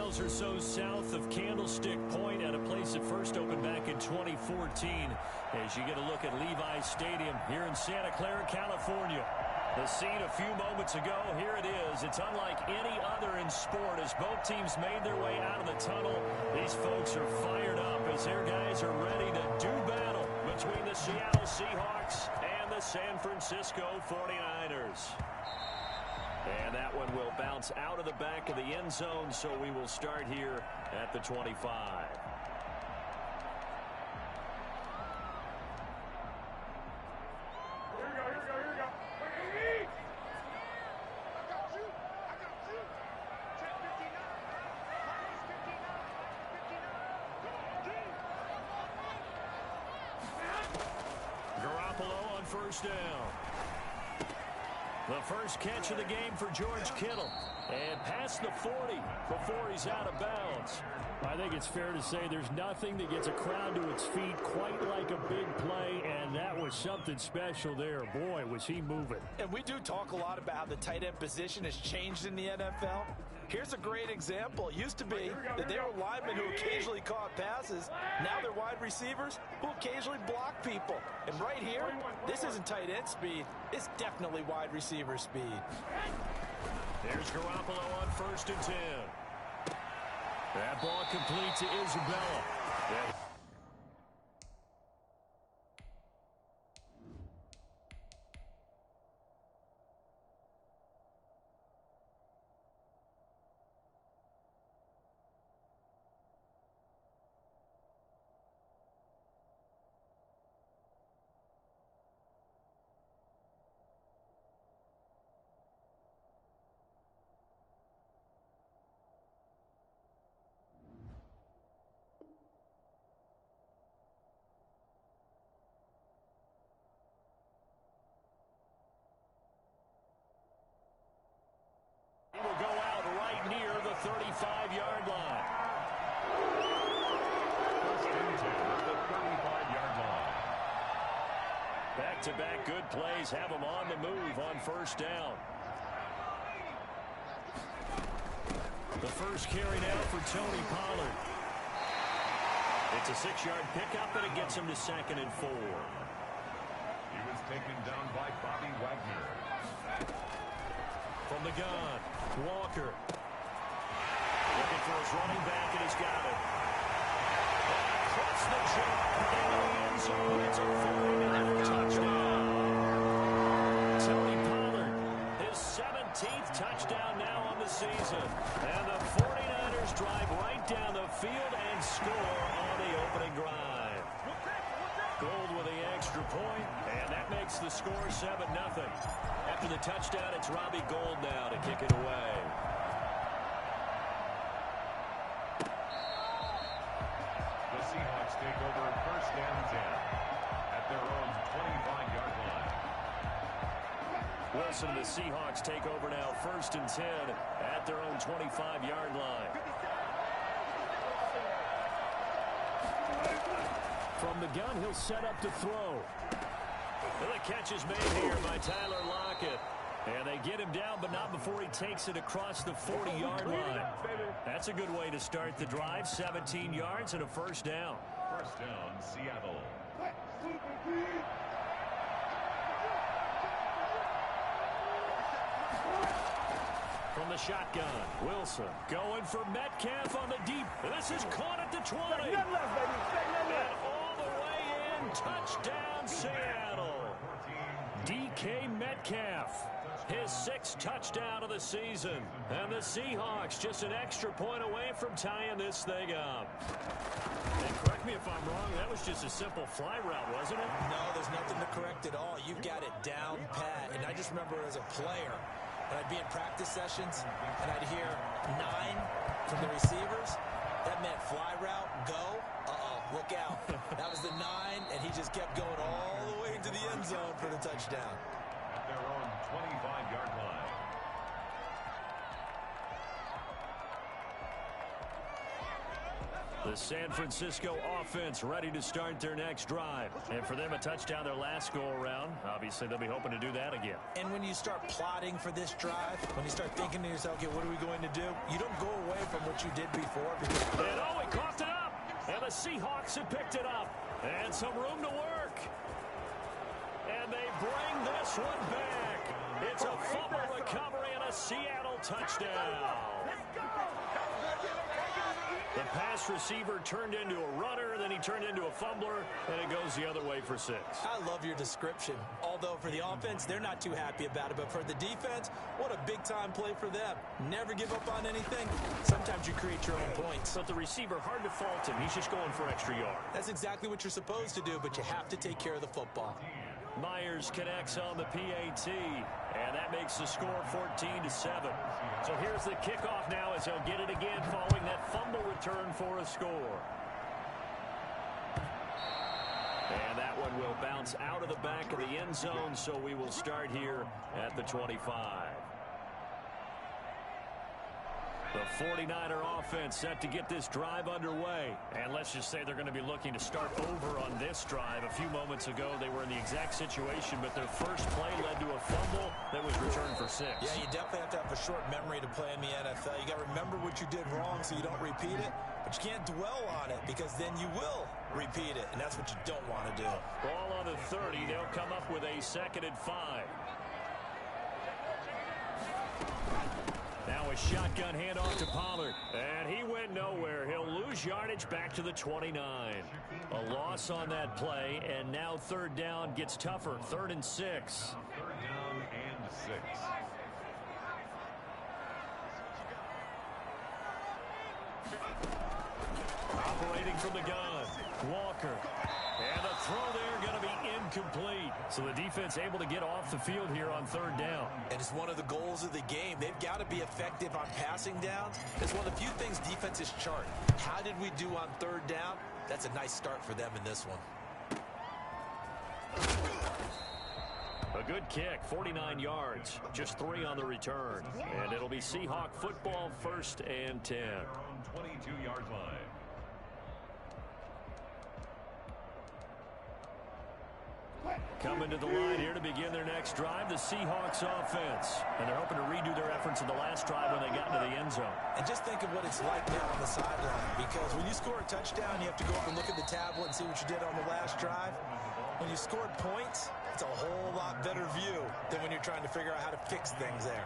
miles or so south of Candlestick Point at a place that first opened back in 2014 as you get a look at Levi's Stadium here in Santa Clara, California. The scene a few moments ago, here it is. It's unlike any other in sport as both teams made their way out of the tunnel. These folks are fired up as their guys are ready to do battle between the Seattle Seahawks and the San Francisco 49ers. And that one will bounce out of the back of the end zone, so we will start here at the 25. Garoppolo on first down. The first catch of the game for George Kittle. And past the 40 before he's out of bounds. I think it's fair to say there's nothing that gets a crowd to its feet quite like a big play, and that was something special there. Boy, was he moving. And we do talk a lot about how the tight end position has changed in the NFL. Here's a great example. It used to be that they were linemen who occasionally caught passes. Now they're wide receivers who occasionally block people. And right here, this isn't tight end speed. It's definitely wide receiver speed. There's Garoppolo on first and 10. That ball complete to Isabella. He will go out right near the 35-yard line. First and 10 at the 35-yard line. Back-to-back good plays have him on the move on first down. The first carry now for Tony Pollard. It's a 6-yard pickup, and it gets him to 2nd and 4. He was taken down by Bobby Wagner. From the gun, Walker. Looking for his running back, and he's got it. Across the jump, into the end zone. It's a 49er touchdown. Tony Pollard, his 17th touchdown now on the season. And the 49ers drive right down the field and score on the opening drive. Gold with the extra point, and that makes the score 7-0. After the touchdown, it's Robbie Gould now to kick it away. The Seahawks take over first and 10 at their own 25-yard line. Wilson and the Seahawks take over now first and 10 at their own 25-yard line. From the gun, he'll set up to throw. Well, the catch is made here by Tyler Lockett. And they get him down, but not before he takes it across the 40-yard line. That's a good way to start the drive. 17 yards and a first down. First down, Seattle. From the shotgun, Wilson going for Metcalf on the deep. This is caught at the 20. And all the way in, touchdown Seattle. DK Metcalf, his 6th touchdown of the season. And the Seahawks just an extra point away from tying this thing up. And correct me if I'm wrong, that was just a simple fly route, wasn't it? No, there's nothing to correct at all. You've got it down pat. And I just remember as a player, and I'd be in practice sessions, and I'd hear 9 from the receivers. That meant fly route, go, look out. That was the 9, and he just kept going all the way into the end zone for the touchdown. At their own 25-yard line. The San Francisco offense ready to start their next drive. And for them, a touchdown their last go-around. Obviously, they'll be hoping to do that again. And when you start plotting for this drive, when you start thinking to yourself, okay, what are we going to do? You don't go away from what you did before. And oh, he coughed it up. And the Seahawks have picked it up. And some room to work. And they bring this one back. It's a fumble recovery and a Seattle touchdown. The pass receiver turned into a runner, then he turned into a fumbler, and it goes the other way for 6. I love your description. Although for the offense, they're not too happy about it. But for the defense, what a big-time play for them. Never give up on anything. Sometimes you create your own points. But the receiver, hard to fault him. He's just going for extra yards. That's exactly what you're supposed to do, but you have to take care of the football. Myers connects on the PAT, and that makes the score 14-7. So here's the kickoff now as he'll get it again following that fumble return for a score. And that one will bounce out of the back of the end zone, so we will start here at the 25. The 49er offense set to get this drive underway. And let's just say they're going to be looking to start over on this drive. A few moments ago, they were in the exact situation, but their first play led to a fumble that was returned for 6. Yeah, you definitely have to have a short memory to play in the NFL. You got to remember what you did wrong so you don't repeat it, but you can't dwell on it because then you will repeat it, and that's what you don't want to do. Ball on the 30. They'll come up with a 2nd and 5. Now a shotgun handoff to Pollard. And he went nowhere. He'll lose yardage back to the 29. A loss on that play, and now 3rd down gets tougher. 3rd and 6. 3rd down and 6. Operating from the gun, Walker. And the throw there going to be incomplete. So the defense able to get off the field here on 3rd down. And it's one of the goals of the game. They've got to be effective on passing downs. It's one of the few things defenses chart. How did we do on 3rd down? That's a nice start for them in this one. A good kick, 49 yards, just 3 on the return. And it'll be Seahawk football, 1st and 10. 22-yard line. Coming to the line here to begin their next drive, the Seahawks offense. And they're hoping to redo their efforts in the last drive when they got into the end zone. And just think of what it's like now on the sideline, because when you score a touchdown, you have to go up and look at the tablet and see what you did on the last drive. When you scored points, it's a whole lot better view than when you're trying to figure out how to fix things there.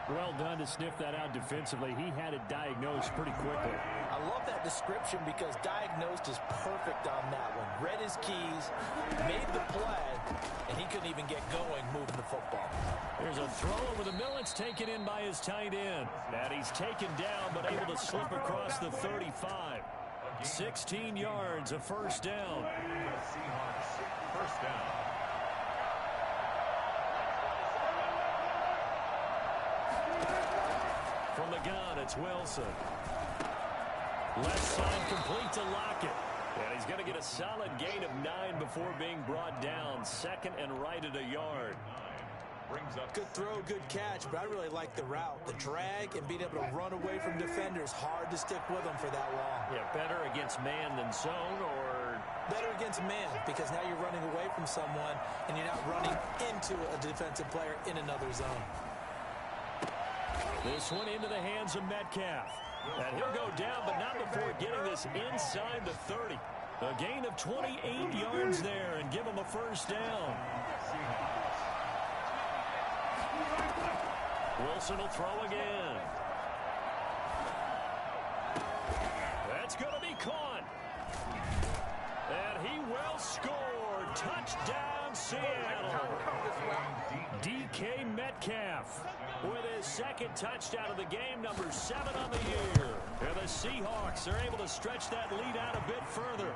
Well done to sniff that out defensively. He had it diagnosed pretty quickly. I love that description because diagnosed is perfect on that one. Read his keys, made the play, and he couldn't even get going moving the football. There's a throw over the middle. It's taken in by his tight end. And he's taken down but able to slip across the 35. 16 yards, a 1st down. The Seahawks 1st down. From the gun, it's Wilson. Left side complete to Lockett. And he's going to get a solid gain of 9 before being brought down. 2nd and right at a yard. Brings up Good throw, good catch, but I really like the route. The drag and being able to run away from defenders. Hard to stick with them for that long. Yeah, better against man than zone, or Better against man, because now you're running away from someone and you're not running into a defensive player in another zone. this one into the hands of Metcalf. And he'll go down, but not before getting this inside the 30. A gain of 28 yards there and give him a 1st down. Wilson will throw again. That's going to be caught. And he will score. Touchdown, Seattle. DK Metcalf with his 2nd touchdown of the game, number 7 on the year. And the Seahawks are able to stretch that lead out a bit further.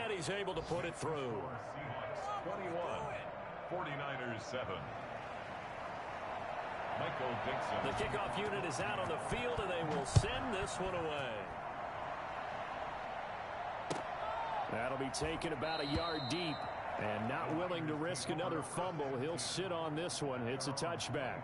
And he's able to put it through. Seahawks 21, 49ers 7. Michael Dixon. The kickoff unit is out on the field, and they will send this one away. That'll be taken about a yard deep. And not willing to risk another fumble, he'll sit on this one. It's a touchback.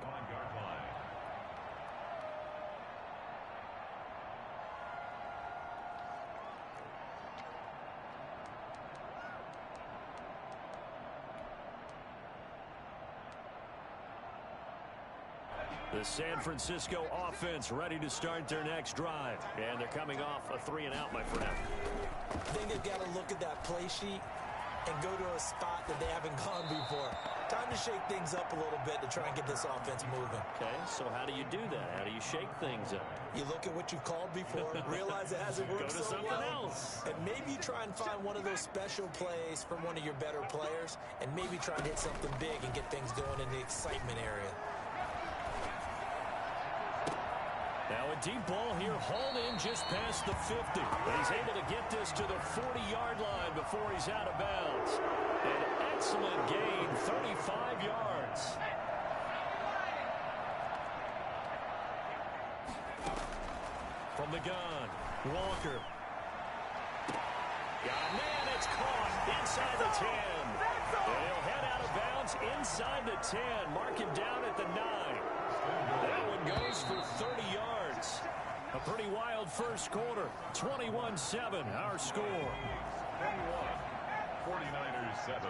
The San Francisco offense ready to start their next drive. And they're coming off a 3-and-out, my friend. I think they've got to look at that play sheet and go to a spot that they haven't gone before. Time to shake things up a little bit to try and get this offense moving. Okay, so how do you do that? How do you shake things up? You look at what you've called before, realize it hasn't worked Go to so something well, else. and maybe you try and find one of those special plays from one of your better players, and maybe try and hit something big and get things going in the excitement area. Now a deep ball here, hauled in just past the 50. But he's able to get this to the 40-yard line before he's out of bounds. An excellent gain, 35 yards. From the gun, Walker. Got a man, it's caught inside the 10. And he'll head out of bounds inside the 10. Mark him down at the 9. That one goes for 30 yards. A pretty wild first quarter. 21-7, our score. 49ers 7.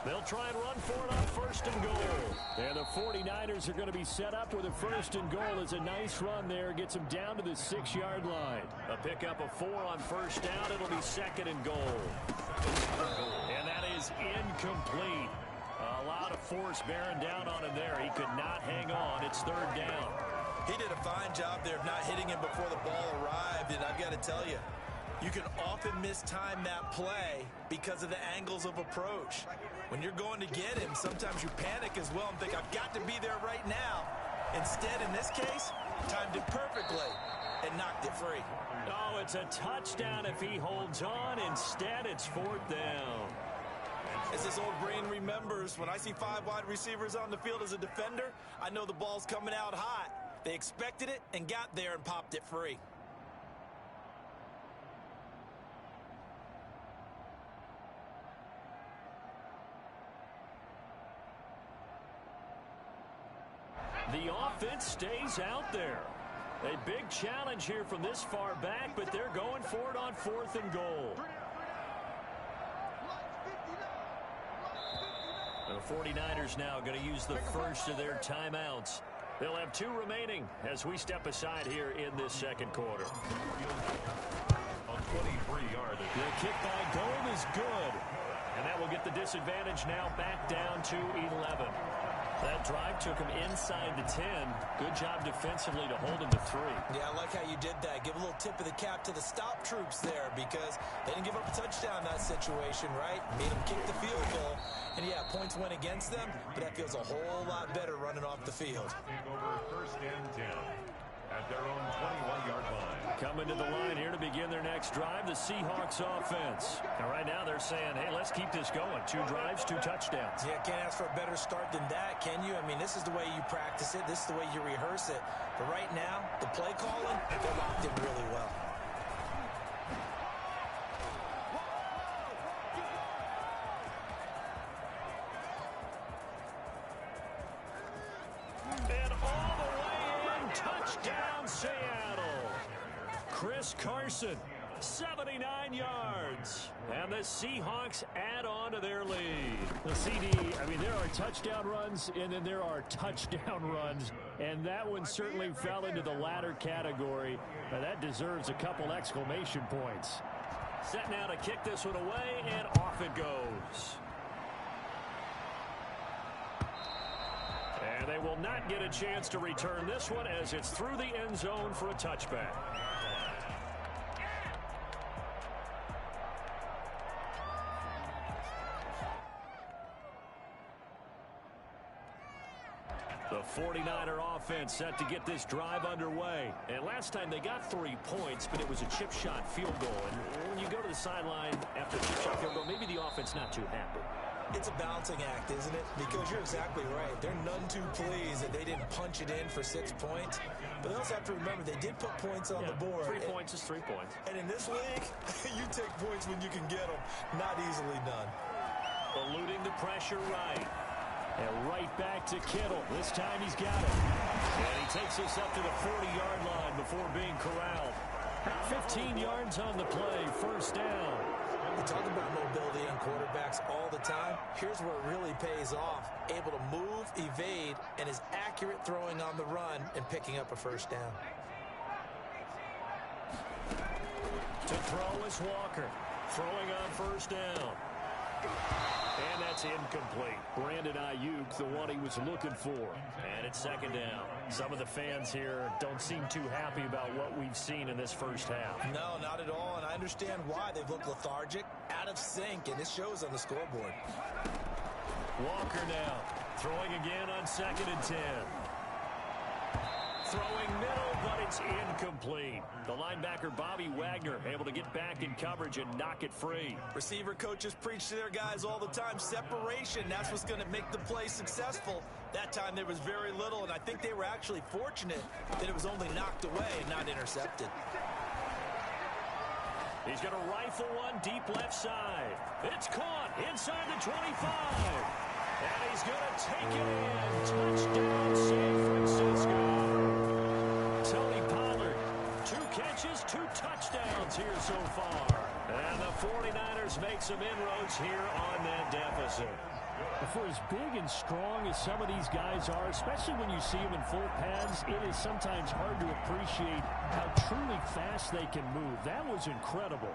They'll try and run for it on first and goal. And the 49ers are going to be set up with a first and goal. It's a nice run there. Gets them down to the 6-yard line. A pickup of 4 on first down. It'll be second and goal. And that is incomplete. A lot of force bearing down on him there. He could not hang on. It's third down. He did a fine job there of not hitting him before the ball arrived, and I've got to tell you, you can often mistime that play because of the angles of approach. When you're going to get him, sometimes you panic as well and think, I've got to be there right now. Instead, in this case, timed it perfectly and knocked it free. Oh, it's a touchdown if he holds on. Instead, it's fourth down. As this old brain remembers, when I see 5 wide receivers on the field as a defender, I know the ball's coming out hot. They expected it and got there and popped it free. The offense stays out there. A big challenge here from this far back, but they're going for it on fourth and goal. The 49ers now going to use the first of their timeouts. They'll have 2 remaining as we step aside here in this second quarter. On 23-yard. The kick by Gold is good. And that will get the disadvantage now back down to 11. That drive took him inside the 10. Good job defensively to hold him to 3. Yeah, I like how you did that. Give a little tip of the cap to the stop troops there because they didn't give up a touchdown in that situation, right? Made them kick the field goal. And, yeah, points went against them, but that feels a whole lot better running off the field. Take over first and 10 at their own 21-yard line. Coming to the line here to begin their next drive, the Seahawks offense. And right now they're saying, hey, let's keep this going. 2 drives, 2 touchdowns. Yeah, can't ask for a better start than that, can you? I mean, this is the way you practice it. This is the way you rehearse it. But right now, the play calling, they're locked in really well. And all the way in, touchdown Seattle. Chris Carson, 79 yards. And the Seahawks add on to their lead. The CD, I mean, there are touchdown runs, and then there are touchdown runs. And that one certainly fell into the latter category. Now, that deserves a couple exclamation points. Set now to kick this one away, and off it goes. And they will not get a chance to return this one as it's through the end zone for a touchback. The 49er offense set to get this drive underway. And last time they got 3 points, but it was a chip shot field goal. And when you go to the sideline after a chip shot field goal, maybe the offense not too happy. It's a balancing act, isn't it? Because you're exactly right. They're none too pleased that they didn't punch it in for 6 points. But they also have to remember they did put points on the board. 3 points is 3 points. And in this league, you take points when you can get them. Not easily done. Eluding the pressure right. And right back to Kittle. This time he's got it. And he takes us up to the 40-yard line before being corralled. 15 yards on the play, first down. We talk about mobility in quarterbacks all the time. Here's where it really pays off. Able to move, evade, and is accurate throwing on the run and picking up a first down. To throw is Walker. Throwing on first down. And that's incomplete. Brandon Ayuk, the one he was looking for. And it's second down. Some of the fans here don't seem too happy about what we've seen in this first half. No, not at all, and I understand why. They've looked lethargic, out of sync, and it shows on the scoreboard. Walker now. Throwing again on 2nd and 10. Throwing middle, but it's incomplete. The linebacker, Bobby Wagner, able to get back in coverage and knock it free. Receiver coaches preach to their guys all the time. Separation, that's what's going to make the play successful. That time there was very little, and I think they were actually fortunate that it was only knocked away and not intercepted. He's going to rifle one deep left side. It's caught inside the 25. And he's going to take it in. Touchdown, San Francisco. Tony Pollard, 2 catches, 2 touchdowns here so far. And the 49ers make some inroads here on that deficit. For as big and strong as some of these guys are, especially when you see them in full pads, it is sometimes hard to appreciate how truly fast they can move. That was incredible.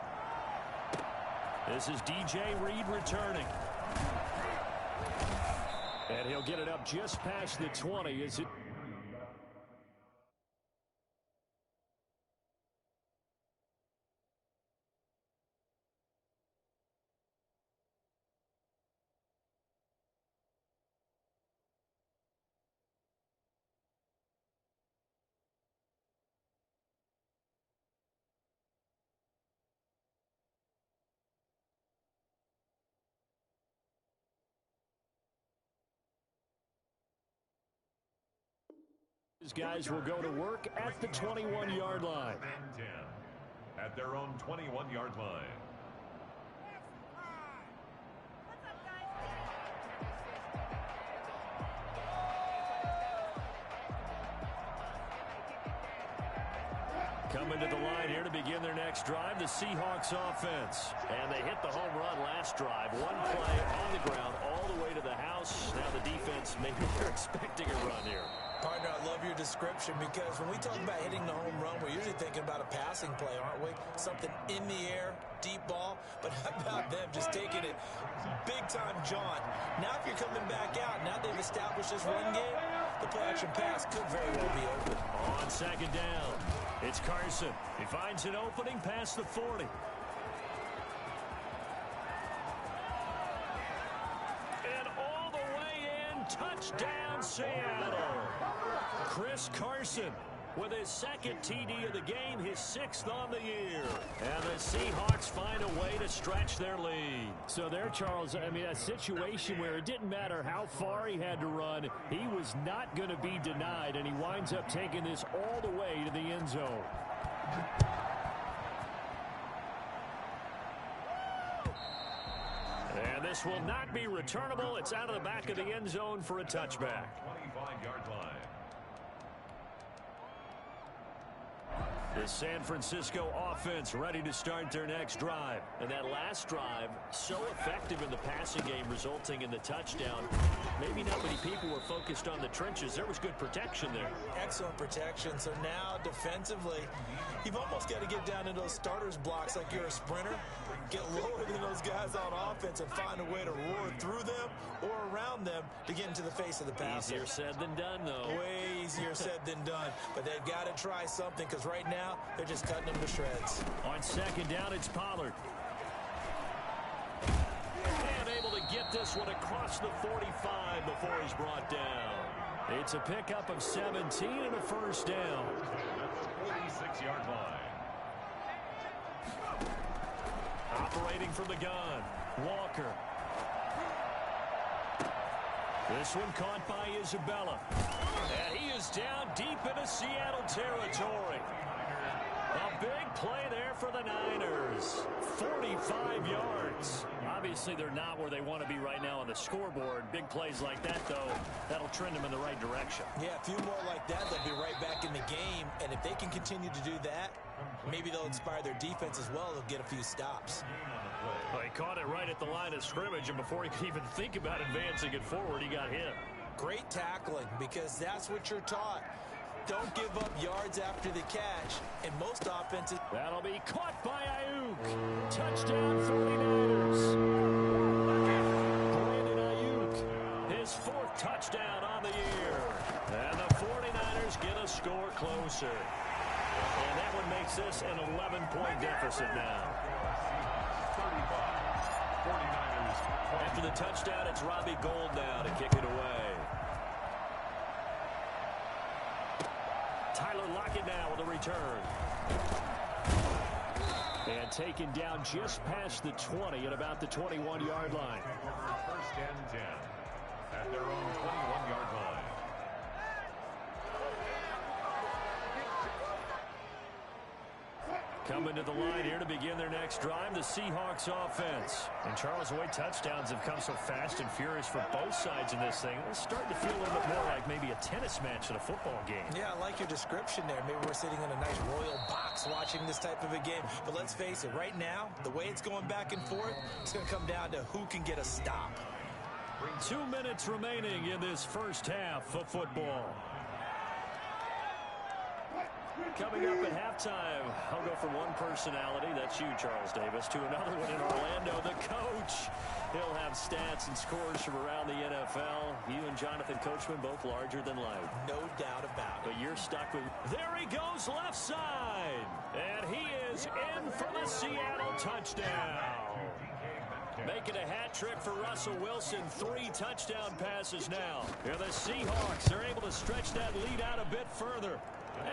This is DJ Reed returning. And he'll get it up just past the 20 as it... These guys will go to work at the 21-yard line. 10 at their own 21-yard line. Coming to the line here to begin their next drive, the Seahawks offense. And they hit the home run last drive. One play on the ground all the way to the house. Now the defense, maybe they're expecting a run here. Partner, I love your description because when we talk about hitting the home run, we're usually thinking about a passing play, aren't we? Something in the air, deep ball. But how about them just taking it big-time jaunt? Now if you're coming back out, now they've established this run game, the play-action pass could very well be open. On 2nd down, it's Carson. He finds an opening past the 40. And all the way in, touchdown Seattle. Chris Carson with his 2nd TD of the game, his 6th on the year. And the Seahawks find a way to stretch their lead. So there, Charles, I mean, a situation where it didn't matter how far he had to run, he was not going to be denied, and he winds up taking this all the way to the end zone. And this will not be returnable. It's out of the back of the end zone for a touchback. 25-yard line. The San Francisco offense ready to start their next drive. And that last drive, so effective in the passing game, resulting in the touchdown. Maybe not many people were focused on the trenches. There was good protection there. Excellent protection. So now, defensively, you've almost got to get down into those starters blocks like you're a sprinter. Get lower than those guys on offense and find a way to roar through them or around them to get into the face of the passer. Easier said than done, though. Way easier said than done. But they've got to try something because right now they're just cutting them to shreds. On 2nd down, it's Pollard. And able to get this one across the 45 before he's brought down. It's a pickup of 17 and a first down. That's the 46-yard line. Operating from the gun, Walker. This one caught by Isabella. And he is down deep into Seattle territory. A big play there for the Niners. 45 yards. Obviously, they're not where they want to be right now on the scoreboard. Big plays like that, though, that'll trend them in the right direction. Yeah, a few more like that, they'll be right back in the game. And if they can continue to do that, Maybe they'll inspire their defense as well. They'll get a few stops. Well, he caught it right at the line of scrimmage, and before he could even think about advancing it forward, he got hit. Great tackling, because that's what you're taught. Don't give up yards after the catch. And most offenses... That'll be caught by Ayuk. Touchdown 49ers. Brandon Ayuk, his 4th touchdown on the year. And the 49ers get a score closer. And that one makes this an 11-point deficit now. 49ers. After the touchdown, it's Robbie Gould now to kick it away. Tyler Lockett now with a return. And taken down just past the 20 at about the 21-yard line. First and 10 at their own 21-yard line. Coming to the line here to begin their next drive, the Seahawks offense. And Charles, the way touchdowns have come so fast and furious for both sides in this thing, it's starting to feel a little bit more like maybe a tennis match in a football game. Yeah, I like your description there. Maybe we're sitting in a nice royal box watching this type of a game. But let's face it, right now, the way it's going back and forth, it's going to come down to who can get a stop. 2 minutes remaining in this first half of football. Coming up at halftime, I'll go from one personality, that's you, Charles Davis, to another one in Orlando, the coach. He'll have stats and scores from around the NFL. You and Jonathan Coachman both larger than life. No doubt about it. But you're stuck with... There he goes left side. And he is in for the Seattle touchdown. Making a hat trick for Russell Wilson. 3 touchdown passes now. Here the Seahawks are able to stretch that lead out a bit further.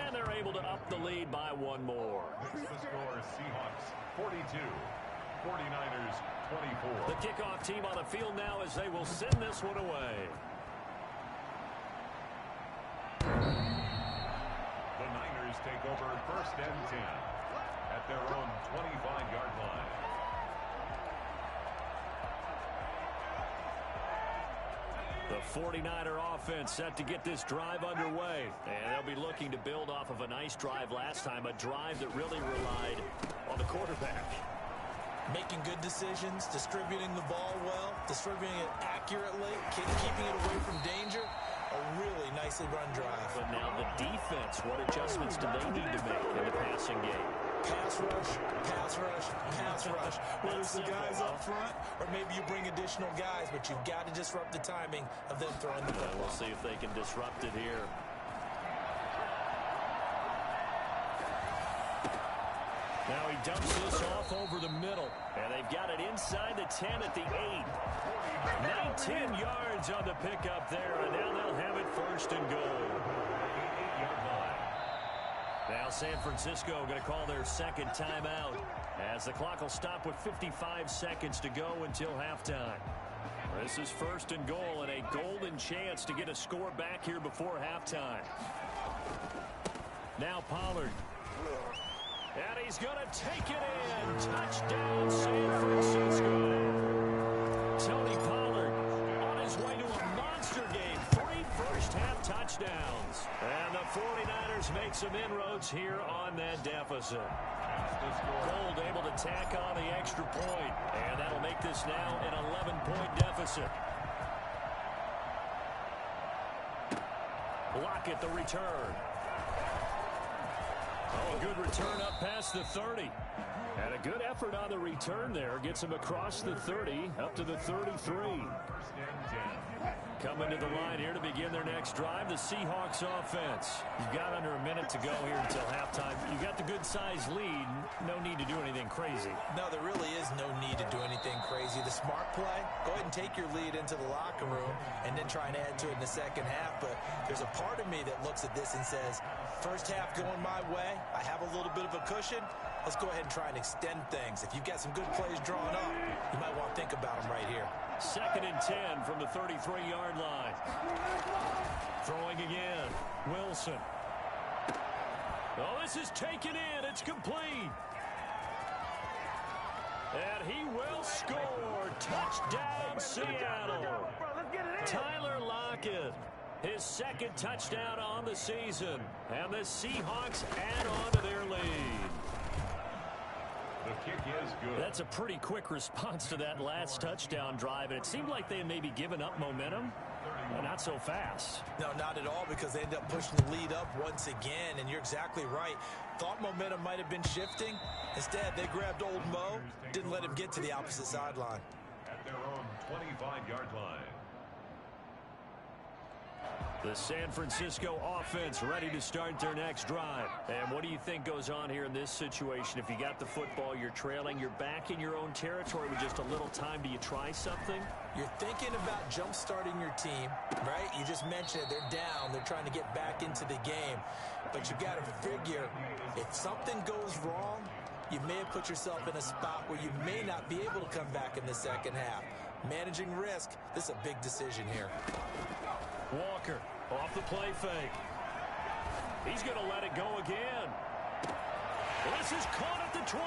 And they're able to up the lead by 1 more. The score is Seahawks 42, 49ers 24. The kickoff team on the field now as they will send this one away. The Niners take over first and 10 at their own 25-yard line. The 49er offense set to get this drive underway. And they'll be looking to build off of a nice drive last time, a drive that really relied on the quarterback. Making good decisions, distributing the ball well, distributing it accurately, keeping it away from danger. A really nicely run drive. But now the defense, what adjustments do they need to make in the passing game? Pass rush, pass rush, pass rush. Whether it's the guys up front or maybe you bring additional guys, but you've got to disrupt the timing of them throwing the football. We'll see if they can disrupt it here. Now he dumps this off over the middle. And they've got it inside the 10 at the 8. 19 yards on the pickup there. And now they'll have it first and goal. Now San Francisco going to call their second timeout as the clock will stop with 55 seconds to go until halftime. This is first and goal and a golden chance to get a score back here before halftime. Now Pollard. And he's going to take it in. Touchdown, San Francisco. Tony Pollard on his way to a monster game. 3 first-half touchdowns. And the 49ers make some inroads here on that deficit. Gould able to tack on the extra point. And that'll make this now an 11-point deficit. Lockett the return. Oh, a good return up past the 30. And a good effort on the return there. Gets him across the 30 up to the 33. Coming to the line here to begin their next drive, the Seahawks offense. You've got under a minute to go here until halftime. You've got the good-sized lead. No need to do anything crazy. No, there really is no need to do anything crazy. The smart play, go ahead and take your lead into the locker room and then try and add to it in the second half. But there's a part of me that looks at this and says, first half going my way, I have a little bit of a cushion. Let's go ahead and try and extend things. If you've got some good plays drawn up, you might want to think about them right here. Second and 10 from the 33-yard line. Throwing again. Wilson. Oh, this is taken in. It's complete. And he will score. Touchdown, Seattle. Tyler Lockett. His second touchdown on the season. And the Seahawks add on to their lead. The kick is good. That's a pretty quick response to that last touchdown drive. And it seemed like they had maybe given up momentum. But not so fast. No, not at all, because they ended up pushing the lead up once again. And you're exactly right. Thought momentum might have been shifting. Instead, they grabbed old Mo, didn't let him get to the opposite sideline. At their own 25-yard line. The San Francisco offense ready to start their next drive. And what do you think goes on here in this situation? If you got the football, you're trailing, you're back in your own territory with just a little time. Do you try something? You're thinking about jump-starting your team, right? You just mentioned it. They're down. They're trying to get back into the game. But you got to figure, if something goes wrong, you may have put yourself in a spot where you may not be able to come back in the second half. Managing risk, this is a big decision here. Walker off the play fake. He's going to let it go again. This is caught at the 20.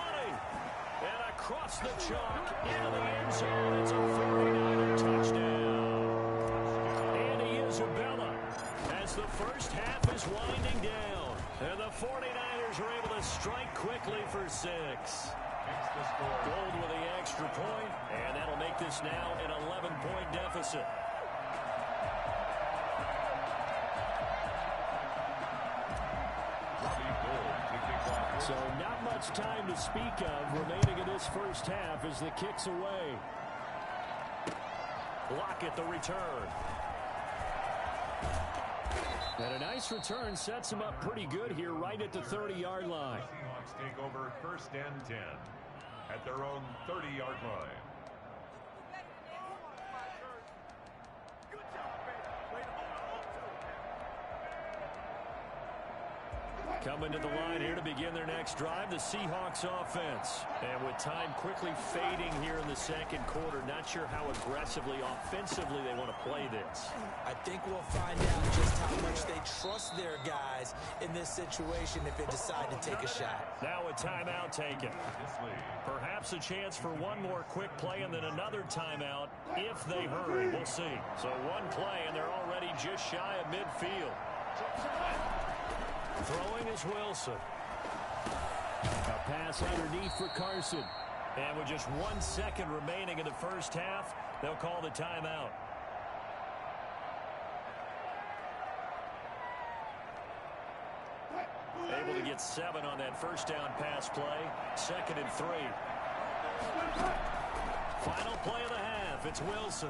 And across the chalk into the end zone. It's a 49er touchdown. Andy Isabella as the first half is winding down. And the 49ers are able to strike quickly for 6. Gold with the extra point, and that'll make this now an 11-point deficit. So not much time to speak of remaining in this first half as the kick's away. Lockett the return. And a nice return sets him up pretty good here right at the 30-yard line. Seahawks take over first and 10 at their own 30-yard line. Coming to the line here to begin their next drive, the Seahawks offense. And with time quickly fading here in the second quarter, not sure how aggressively, offensively they want to play this. I think we'll find out just how much they trust their guys in this situation if they decide to take a shot. Now a timeout taken. Perhaps a chance for one more quick play and then another timeout if they hurry. We'll see. So one play and they're already just shy of midfield. Throwing is Wilson. A pass underneath for Carson. And with just 1 second remaining in the first half, they'll call the timeout. Able to get 7 on that first down pass play. 2nd and 3. Final play of the half. It's Wilson.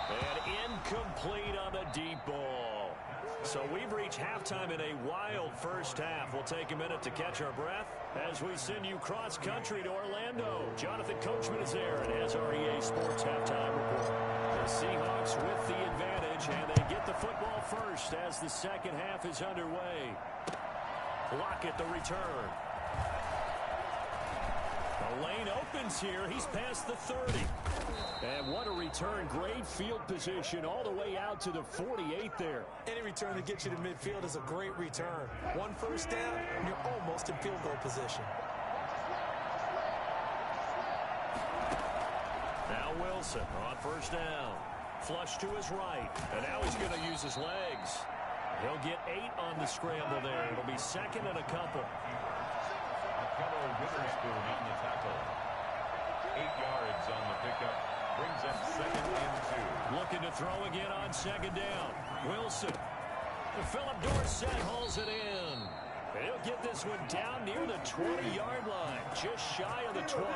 And incomplete on the deep ball. So we've reached halftime in a wild first half. We'll take a minute to catch our breath as we send you cross-country to Orlando. Jonathan Coachman is there and has our EA Sports halftime report. The Seahawks with the advantage, and they get the football first as the second half is underway. Lockett the return. The lane opens here. He's past the 30. And what a return. Great field position all the way out to the 48 there. Any return that gets you to midfield is a great return. 1 first down, and you're almost in field goal position. Now Wilson on first down. Flush to his right. And now he's going to use his legs. He'll get 8 on the scramble there. It'll be 2nd and a couple. Kello Witherspoon on the tackle. 8 yards on the pickup. Brings up 2nd and 2. Looking to throw again on 2nd down. Wilson. Philip Dorsett hauls it in. He'll get this one down near the 20-yard line. Just shy of the 20.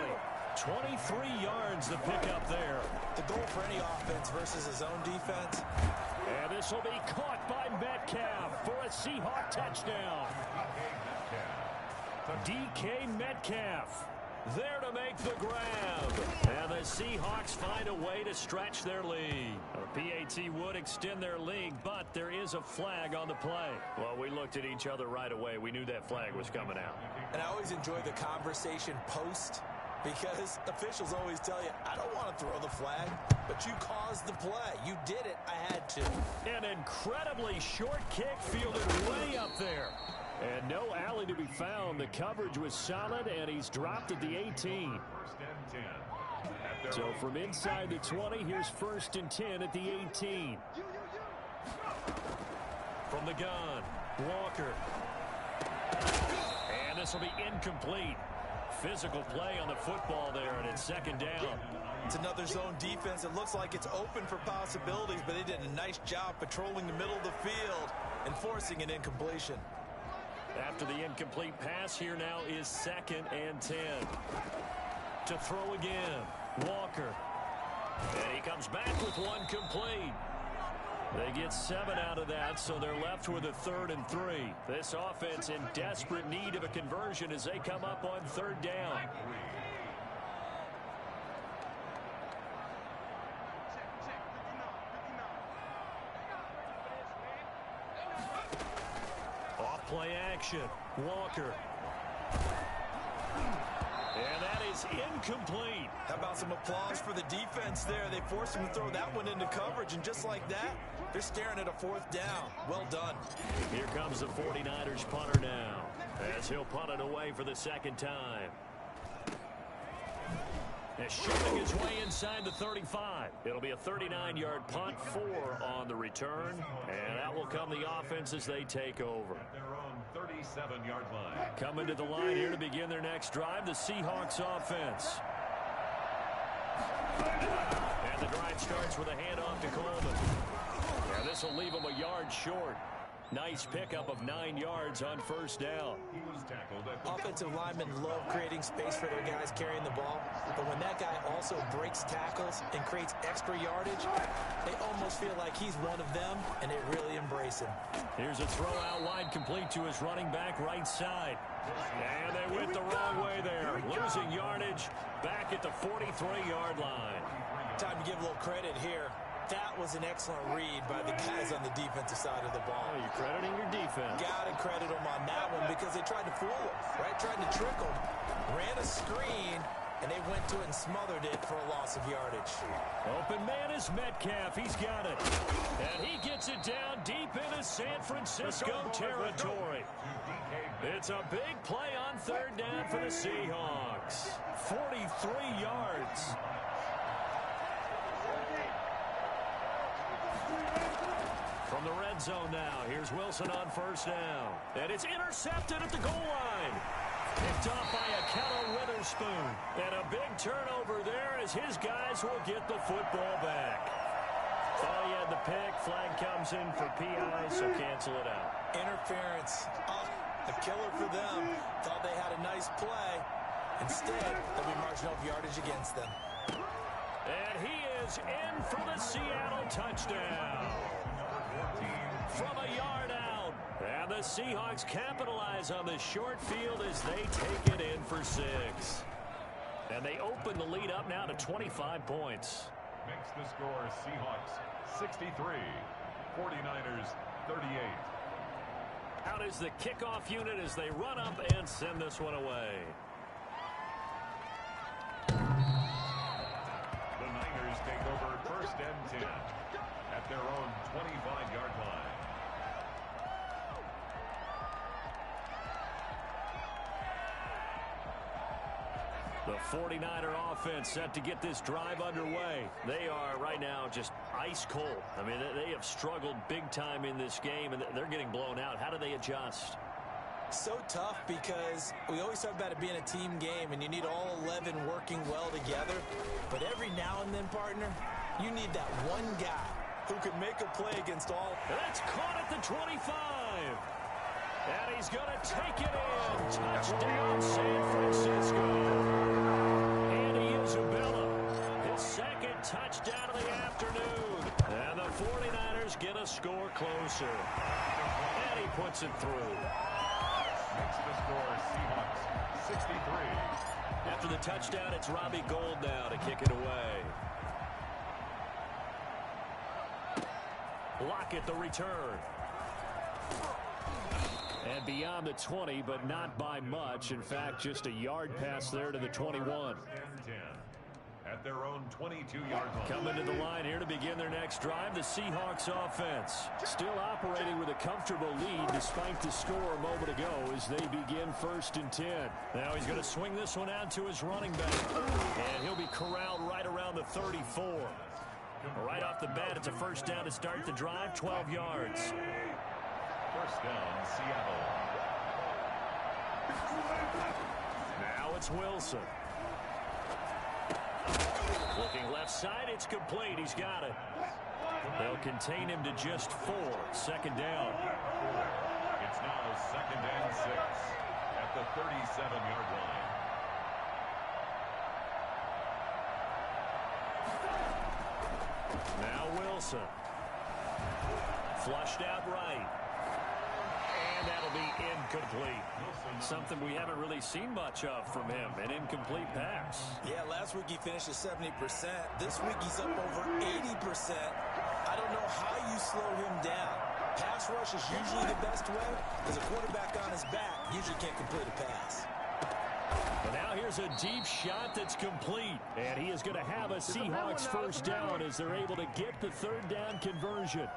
23 yards to pick up there. The goal for any offense versus his own defense. And this will be caught by Metcalf for a Seahawk touchdown. DK Metcalf there to make the grab. And the Seahawks find a way to stretch their lead. PAT would extend their lead, but there is a flag on the play. Well, we looked at each other right away. We knew that flag was coming out. And I always enjoy the conversation post, because officials always tell you, I don't want to throw the flag, but you caused the play. You did it. I had to. An incredibly short kick fielded way up there. And no alley to be found. The coverage was solid, and he's dropped at the 18. First and 10 at So from inside the 20, here's 1st and 10 at the 18. From the gun, Walker. And this will be incomplete. Physical play on the football there, and it's 2nd down. It's another zone defense. It looks like it's open for possibilities, but they did a nice job patrolling the middle of the field and forcing an incompletion. After the incomplete pass, here now is 2nd and 10. To throw again, Walker. And he comes back with one complete. They get 7 out of that, so they're left with a 3rd and 3. This offense in desperate need of a conversion as they come up on 3rd down. Off play action, Walker. And that is incomplete. How about some applause for the defense there? They forced him to throw that one into coverage, and just like that, they're staring at a 4th down. Well done. Here comes the 49ers punter now, as he'll punt it away for the 2nd time. And shoving his way inside the 35. It'll be a 39-yard punt, 4 on the return, and that will come the offense as they take over. Their own 37-yard line. Coming to the line here to begin their next drive, the Seahawks offense. And the drive starts with a handoff to Coleman. And this will leave him a yard short. Nice pickup of 9 yards on 1st down. He was tackled at the Offensive linemen love creating space for their guys carrying the ball, but when that guy also breaks tackles and creates extra yardage, they almost feel like he's one of them, and they really embrace him. Here's a throw out wide complete to his running back right side. And they went the wrong way there, losing yardage back at the 43-yard line. Time to give a little credit here. That was an excellent read by the guys on the defensive side of the ball. Oh, you're crediting your defense. Got to credit them on that one because they tried to fool him, right? Tried to trick him, ran a screen, and they went to it and smothered it for a loss of yardage. Open man is Metcalf. He's got it. And he gets it down deep into San Francisco territory. It's a big play on 3rd down for the Seahawks. 43 yards. From the red zone now, here's Wilson on 1st down. And it's intercepted at the goal line. Picked off by Akello Witherspoon. And a big turnover there as his guys will get the football back. Thought he had the pick. Flag comes in for PI, so cancel it out. Interference. A killer for them. Thought they had a nice play. Instead, they'll be marching up yardage against them. And he is in for the Seattle touchdown. From a yard out. And the Seahawks capitalize on the short field as they take it in for 6. And they open the lead up now to 25 points. Makes the score Seahawks 63, 49ers 38. Out is the kickoff unit as they run up and send this one away. The Niners take over 1st and 10 at their own 25-yard line. The 49er offense set to get this drive underway. They are right now just ice cold. I mean, they have struggled big time in this game, and they're getting blown out. How do they adjust? So tough because we always talk about it being a team game, and you need all 11 working well together. But every now and then, partner, you need that one guy who can make a play against all. That's caught at the 25. And he's going to take it in. Touchdown, San Francisco. Andy Isabella, his 2nd touchdown of the afternoon. And the 49ers get a score closer. And he puts it through. Makes the score Seahawks 63. After the touchdown, it's Robbie Gould now to kick it away. Lockett the return. And beyond the 20, but not by much. In fact, just a yard pass there to the 21. their own 22-yard line. Coming to the line here to begin their next drive, the Seahawks offense. Still operating with a comfortable lead despite the score a moment ago as they begin 1st and 10. Now he's going to swing this one out to his running back. And he'll be corralled right around the 34. Right off the bat, it's a first down to start the drive, 12 yards. First down, Seattle. Now it's Wilson. Looking left side, it's complete. He's got it. They'll contain him to just 4. Second down. It's now 2nd and 6 at the 37-yard line. Now Wilson. Flushed out right. And that'll be incomplete. Something we haven't really seen much of from him, an incomplete pass. Yeah, last week he finished at 70%. This week he's up over 80%. I don't know how you slow him down. Pass rush is usually the best way because a quarterback on his back usually can't complete a pass. But now here's a deep shot that's complete. And he is going to have a Seahawks first down as they're able to get the 3rd down conversion.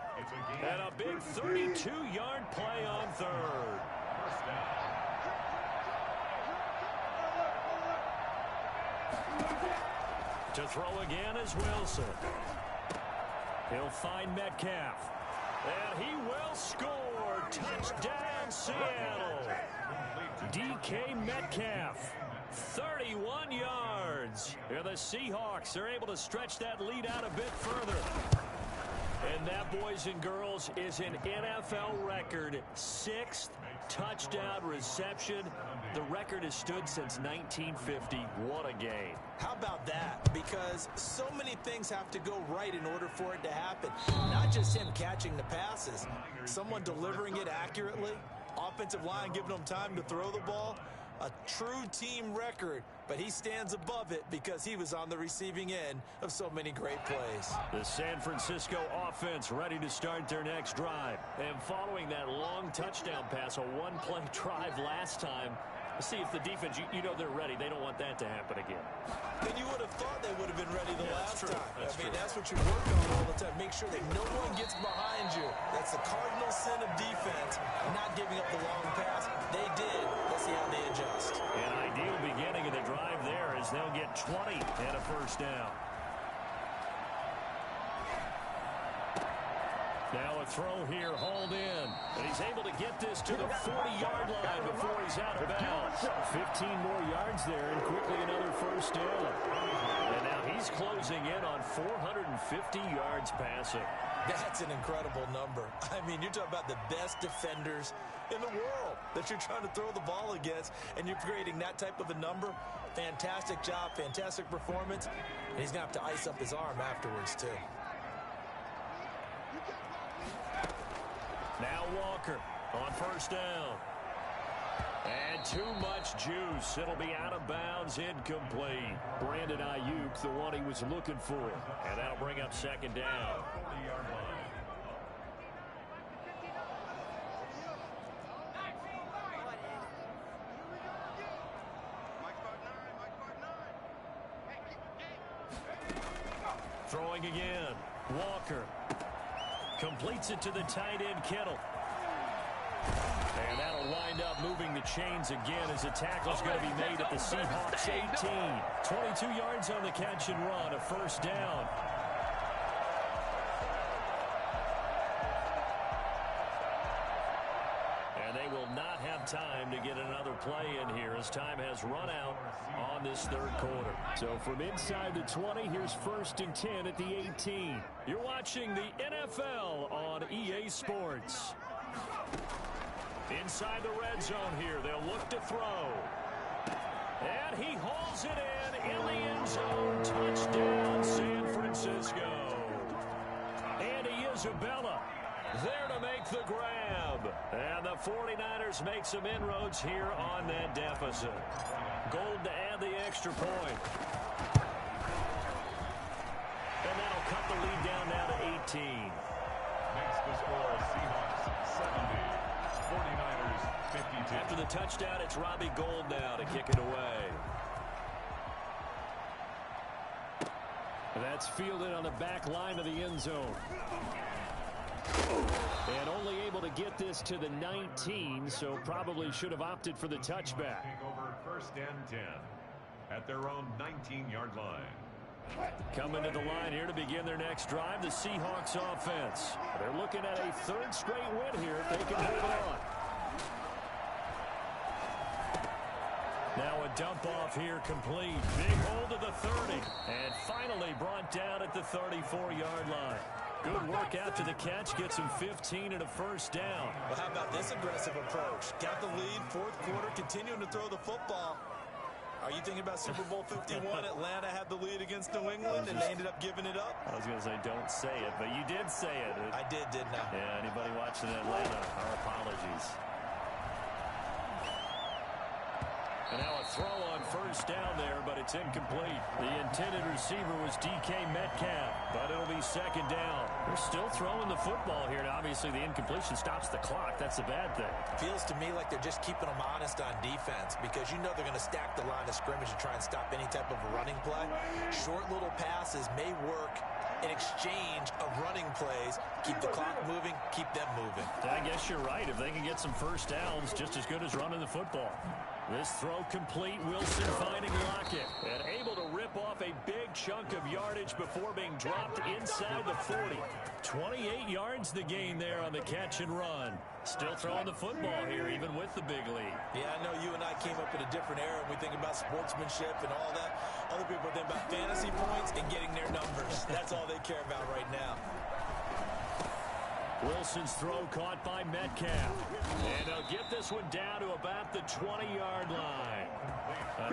And a big 32-yard play on 3rd. First down. To throw again is Wilson. He'll find Metcalf. And he will score. Touchdown, Seattle. DK Metcalf. 31 yards. And the Seahawks are able to stretch that lead out a bit further. And that, boys and girls, is an NFL record. 6th touchdown reception. The record has stood since 1950. What a game. How about that? Because so many things have to go right in order for it to happen. Not just him catching the passes. Someone delivering it accurately. Offensive line giving them time to throw the ball. A true team record, but he stands above it because he was on the receiving end of so many great plays. The San Francisco offense ready to start their next drive. And following that long touchdown pass, a one-play drive last time, let's see if the defense, you know they're ready. They don't want that to happen again. Then you would have thought they would have been ready the last time. That's what you work on all the time. Make sure that no one gets behind you. That's the cardinal sin of defense, not giving up the long pass. They did. Let's see how they adjust. An ideal beginning of the drive there as they'll get 20 and a first down. Now a throw here, hauled in. And he's able to get this to the 40-yard line before he's out of bounds. 15 more yards there and quickly another first down. And now he's closing in on 450 yards passing. That's an incredible number. I mean, you're talking about the best defenders in the world that you're trying to throw the ball against, and you're creating that type of a number. Fantastic job, fantastic performance. And he's going to have to ice up his arm afterwards, too. Now Walker on first down. And too much juice. It'll be out of bounds, incomplete. Brandon Ayuk, the one he was looking for. And that'll bring up second down. Throwing again. Walker completes it to the tight end, Kittle. And that'll wind up moving the chains again as a tackle's going to be made at the Seahawks 18. 22 yards on the catch and run, a first down. And they will not have time to get another play in here as time has run out on this third quarter. So from inside the 20, here's 1st and 10 at the 18. You're watching the NFL on EA Sports. Inside the red zone here, they'll look to throw. And he hauls it in the end zone. Touchdown, San Francisco. Andy Isabella there to make the grab. And the 49ers make some inroads here on that deficit. Gold to add the extra point. And that'll cut the lead down now to 18. Makes the score Seahawks 70. 49ers 52. After the touchdown, it's Robbie Gould now to kick it away. That's fielded on the back line of the end zone. And only able to get this to the 19, so probably should have opted for the touchback. Over 1st and 10 at their own 19-yard line. Coming to the line here to begin their next drive, the Seahawks offense. They're looking at a 3rd straight win here if they can hold on. Now a dump off here complete. Big hold to the 30. And finally brought down at the 34-yard line. Good work after the catch. Gets him 15 and a 1st down. Well, how about this aggressive approach? Got the lead, 4th quarter, continuing to throw the football. Are you thinking about Super Bowl 51? Atlanta had the lead against New England, and they ended up giving it up? I was going to say, don't say it, but you did say it. I did, didn't I? Yeah, anybody watching Atlanta, our apologies. And now a throw on 1st down there, but it's incomplete. The intended receiver was DK Metcalf, but it'll be 2nd down. They're still throwing the football here, and obviously the incompletion stops the clock. That's a bad thing. Feels to me like they're just keeping them honest on defense because you know they're going to stack the line of scrimmage and try and stop any type of a running play. Short little passes may work in exchange of running plays. Keep the clock moving, keep them moving. I guess you're right. If they can get some 1st downs, just as good as running the football. This throw complete. Wilson finding Lockett. And able to rip off a big chunk of yardage before being dropped inside the 40. 28 yards the gain there on the catch and run. Still throwing the football here, even with the big lead. Yeah, I know you and I came up in a different era. We think about sportsmanship and all that. Other people think about fantasy points and getting their numbers. That's all they care about right now. Wilson's throw caught by Metcalf. And they'll get this one down to about the 20-yard line.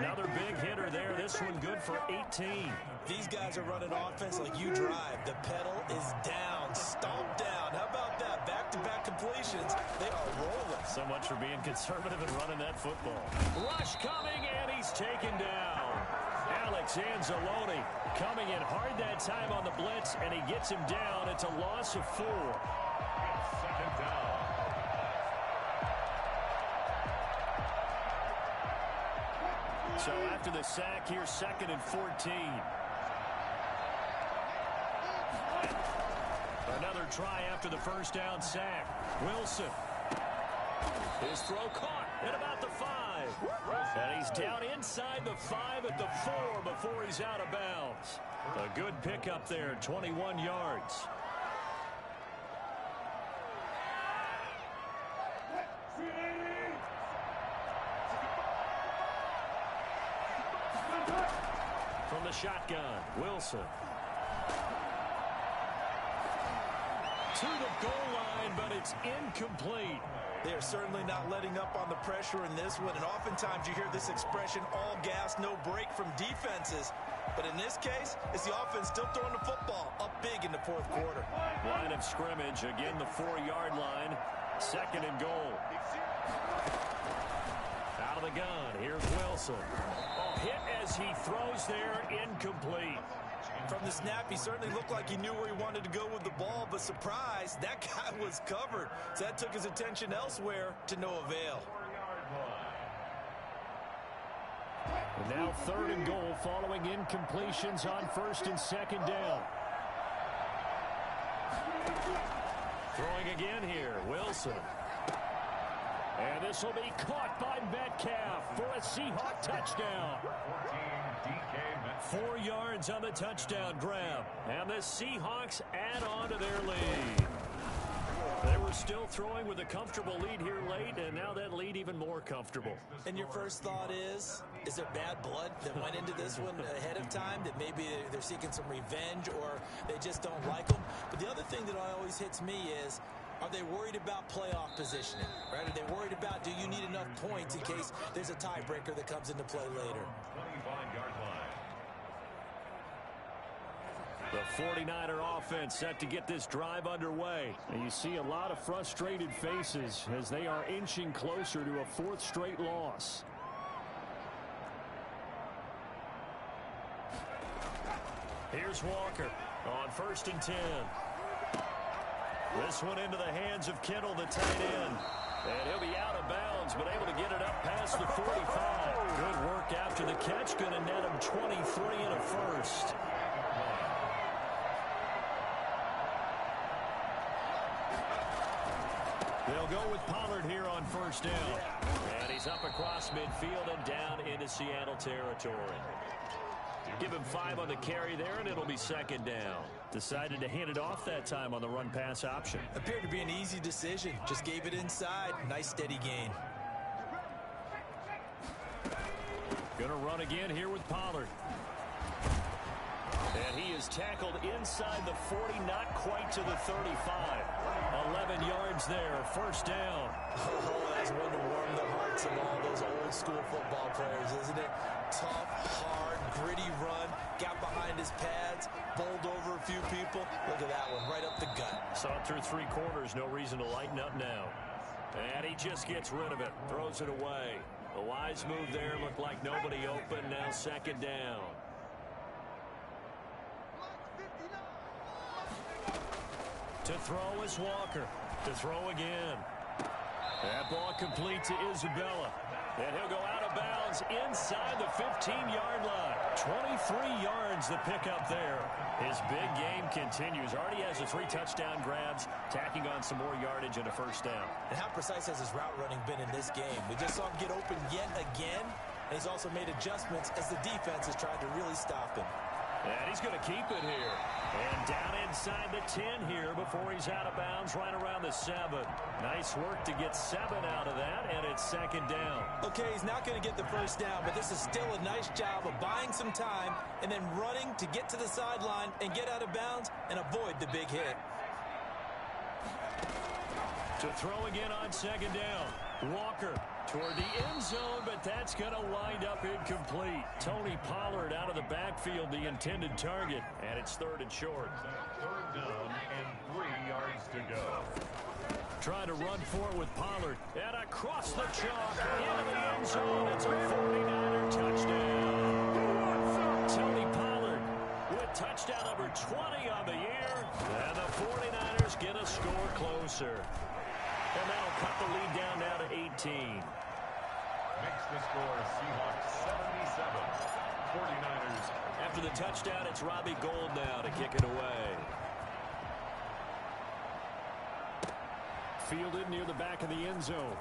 Another big hitter there. This one good for 18. These guys are running offense like you drive. The pedal is down, stomped down. How about that? Back-to-back completions. They are rolling. So much for being conservative and running that football. Rush coming, and he's taken down. Alex Anzalone coming in hard that time on the blitz, and he gets him down. It's a loss of 4. 2nd down. So after the sack here, 2nd and 14. Another try after the 1st down sack. Wilson. His throw caught at about the 5. And he's down inside the 5 at the 4 before he's out of bounds. A good pickup there, 21 yards. From the shotgun, Wilson. To the goal line, but it's incomplete. They are certainly not letting up on the pressure in this one, and oftentimes you hear this expression, all gas, no break from defenses. But in this case, it's the offense still throwing the football up big in the 4th quarter. Line of scrimmage, again the 4-yard line, 2nd and goal. Out of the gun, here's Wilson. Hit as he throws there, incomplete. From the snap, he certainly looked like he knew where he wanted to go with the ball, but surprise, that guy was covered. So that took his attention elsewhere to no avail. And now 3rd and goal following incompletions on 1st and 2nd down. Throwing again here, Wilson. And this will be caught by Metcalf for a Seahawk touchdown. 4 yards on the touchdown grab. And the Seahawks add on to their lead. They were still throwing with a comfortable lead here late, and now that lead even more comfortable. And your first thought is there bad blood that went into this one ahead of time, that maybe they're seeking some revenge or they just don't like them? But the other thing that always hits me is, are they worried about playoff positioning? Right? Are they worried about, do you need enough points in case there's a tiebreaker that comes into play later? 25-yard line. The 49er offense set to get this drive underway. And you see a lot of frustrated faces as they are inching closer to a 4th straight loss. Here's Walker on 1st and 10. This one into the hands of Kittle, the tight end. And he'll be out of bounds, but able to get it up past the 45. Good work after the catch. Going to net him 23 and a 1st. They'll go with Pollard here on first down. And he's up across midfield and down into Seattle territory. Give him 5 on the carry there, and it'll be second down. Decided to hand it off that time on the run-pass option. Appeared to be an easy decision. Just gave it inside. Nice steady gain. Gonna run again here with Pollard. And he is tackled inside the 40, not quite to the 35. 11 yards there, first down. Oh, that's one to warm the hearts of all those old-school football players, isn't it? Tough, hard, gritty run, got behind his pads, bowled over a few people. Look at that one, right up the gut. Saw it through 3 quarters, no reason to lighten up now. And he just gets rid of it, throws it away. A wise move there, looked like nobody open, now second down. To throw is Walker. To throw again. That ball complete to Isabella. And he'll go out of bounds inside the 15-yard line. 23 yards the pickup there. His big game continues. Already has the 3 touchdown grabs, tacking on some more yardage and a first down. And how precise has his route running been in this game? We just saw him get open yet again, and he's also made adjustments as the defense has tried to really stop him. And he's going to keep it here. And down inside the 10 here before he's out of bounds right around the 7. Nice work to get 7 out of that, and it's second down. Okay, he's not going to get the first down, but this is still a nice job of buying some time and then running to get to the sideline and get out of bounds and avoid the big hit. To throw again on second down. Walker toward the end zone, but that's going to wind up incomplete. Tony Pollard out of the backfield, the intended target, and it's 3rd and short. Third down and 3 yards to go. Trying to run for it with Pollard. And across the chalk, into the end zone. It's a 49er touchdown. Tony Pollard with touchdown number 20 on the year. And the 49ers get a score closer. And that'll cut the lead down now to 18. Makes the score Seahawks 77. 49ers. After the touchdown, it's Robbie Gould now to kick it away. Fielded near the back of the end zone.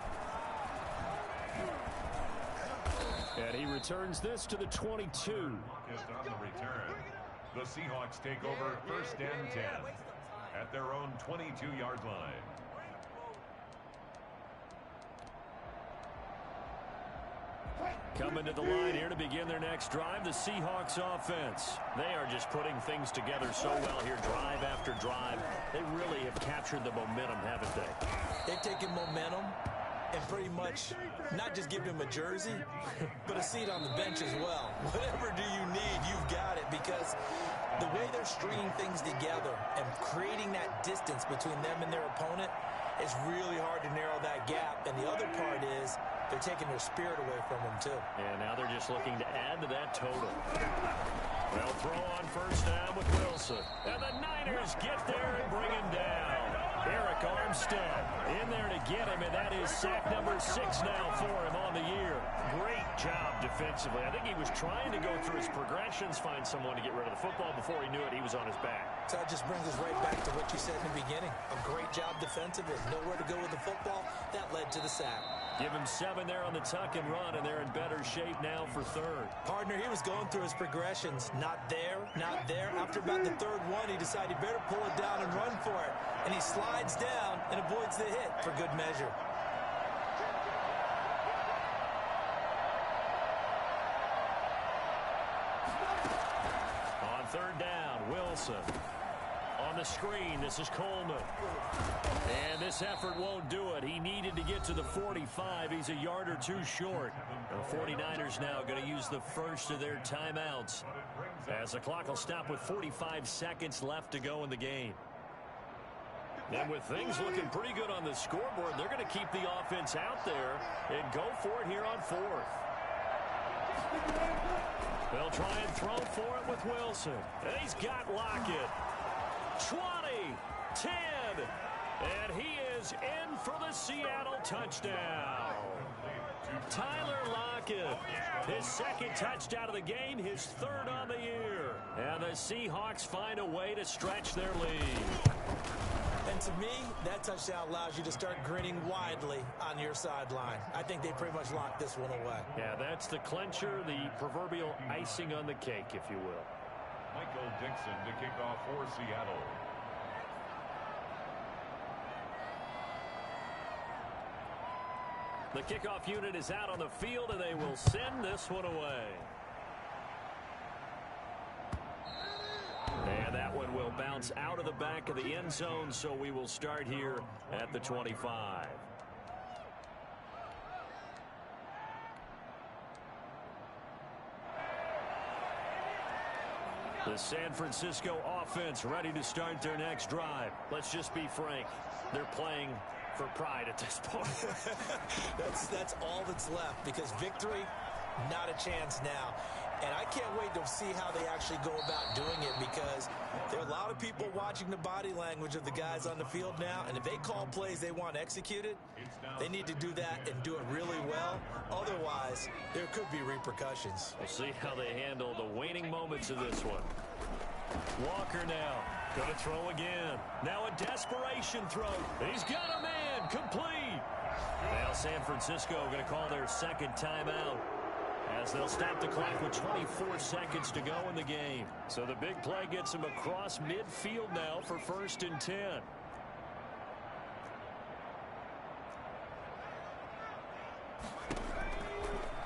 And he returns this to the 22. Just on the return. The Seahawks take over first and 10 at their own 22-yard line. Coming to the line here to begin their next drive, the Seahawks offense. They are just putting things together so well here, drive after drive. They really have captured the momentum, haven't they? They've taken momentum and pretty much not just given him a jersey, but a seat on the bench as well. Whatever do you need, you've got it, because the way they're stringing things together and creating that distance between them and their opponent, it's really hard to narrow that gap. And the other part is they're taking their spirit away from them, too. And now they're just looking to add to that total. They'll throw on first down with Wilson. And the Niners get there and bring him down. Eric Armstead in there to get him, and that is sack number 6 now for him on the year. Great job defensively. I think he was trying to go through his progressions, find someone to get rid of the football. Before he knew it, he was on his back. So that just brings us right back to what you said in the beginning. A great job defensively. Nowhere to go with the football. That led to the sack. Give him 7 there on the tuck and run, and they're in better shape now for 3rd. Partner, he was going through his progressions. Not there, not there. After about the 3rd one, he decided he better pull it down and run for it. And he slides down and avoids the hit for good measure. On 3rd down, Wilson. On the screen, this is Coleman. And this effort won't do it. He needed to get to the 45. He's a yard or 2 short. The 49ers now going to use the first of their timeouts, as the clock will stop with 45 seconds left to go in the game. And with things looking pretty good on the scoreboard, they're going to keep the offense out there and go for it here on 4th. They'll try and throw for it with Wilson. And he's got Lockett. 20, 10, and he is in for the Seattle touchdown. Tyler Lockett, his 2nd touchdown of the game, his 3rd on the year. And the Seahawks find a way to stretch their lead. And to me, that touchdown allows you to start grinning widely on your sideline. I think they pretty much locked this one away. Yeah, that's the clincher, the proverbial icing on the cake, if you will. Michael Dixon to kick off for Seattle. The kickoff unit is out on the field, and they will send this one away. And that one will bounce out of the back of the end zone, so we will start here at the 25. The San Francisco offense ready to start their next drive. Let's just be frank. They're playing for pride at this point. That's all that's left, because victory, not a chance now. And I can't wait to see how they actually go about doing it, because there are a lot of people watching the body language of the guys on the field now, and if they call plays they want executed, they need to do that and do it really well. Otherwise, there could be repercussions. We'll see how they handle the waning moments of this one. Walker now going to throw again. Now a desperation throw. He's got a man. Complete. Now San Francisco going to call their second timeout, as they'll stop the clock with 24 seconds to go in the game. So the big play gets him across midfield now for 1st and 10.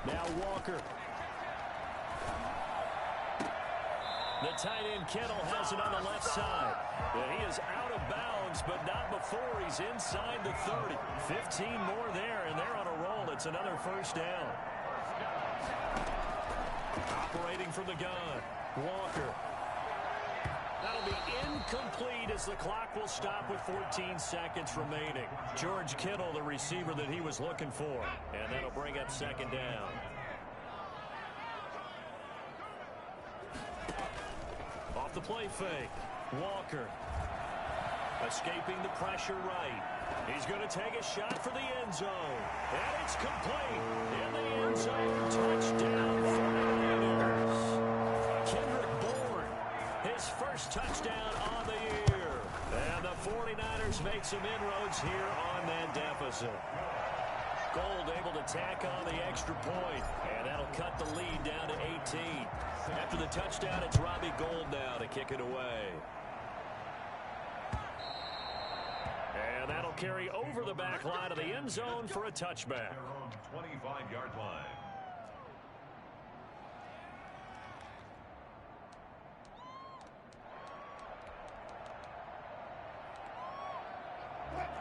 Now Walker. The tight end Kittle has it on the left side. And he is out of bounds, but not before he's inside the 30. 15 more there, and they're on a roll. It's another first down. Operating from the gun, Walker. That'll be incomplete, as the clock will stop with 14 seconds remaining. George Kittle, the receiver that he was looking for. And that'll bring up 2nd down. Off the play fake, Walker. Escaping the pressure right. He's going to take a shot for the end zone. And it's complete. In the end zone, touchdown for the Raiders. Kendrick Bourne, his first touchdown on the year. And the 49ers make some inroads here on that deficit. Gold able to tack on the extra point, and that'll cut the lead down to 18. After the touchdown, it's Robbie Gould now to kick it away. And that'll carry over the back line of the end zone for a touchback. Their own 25-yard line.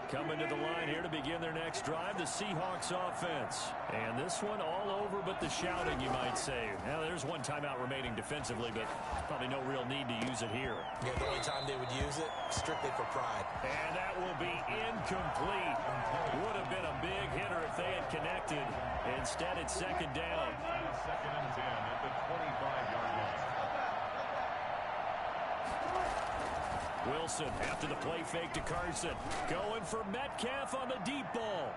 Coming to the line here to begin their next drive, the Seahawks offense. And this one all over but the shouting, you might say. Now, there's one timeout remaining defensively, but probably no real need to use it here. Yeah, the only time they would use it, strictly for pride. And that will be incomplete. Would have been a big hitter if they had connected. Instead, it's 2nd down. 2nd and 10 at the 25-yard line. Wilson after the play fake to Carson. Going for Metcalf on the deep ball.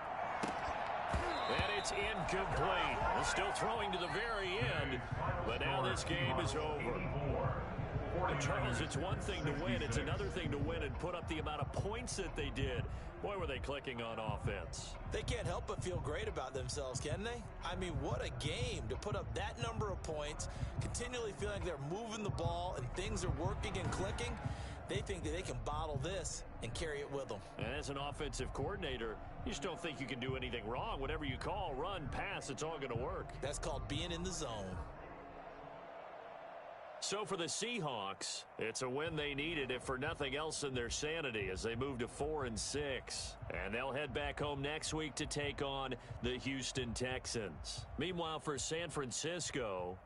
And it's incomplete. Well, still throwing to the very end, but now this game is over. And Charles, it's one thing to win. It's another thing to win and put up the amount of points that they did. Boy, were they clicking on offense. They can't help but feel great about themselves, can they? I mean, what a game to put up that number of points, continually feeling like they're moving the ball and things are working and clicking. They think that they can bottle this and carry it with them. And as an offensive coordinator, you just don't think you can do anything wrong. Whatever you call, run, pass, it's all going to work. That's called being in the zone. So for the Seahawks, it's a win they needed, if for nothing else than their sanity, as they move to 4-6. And they'll head back home next week to take on the Houston Texans. Meanwhile, for San Francisco,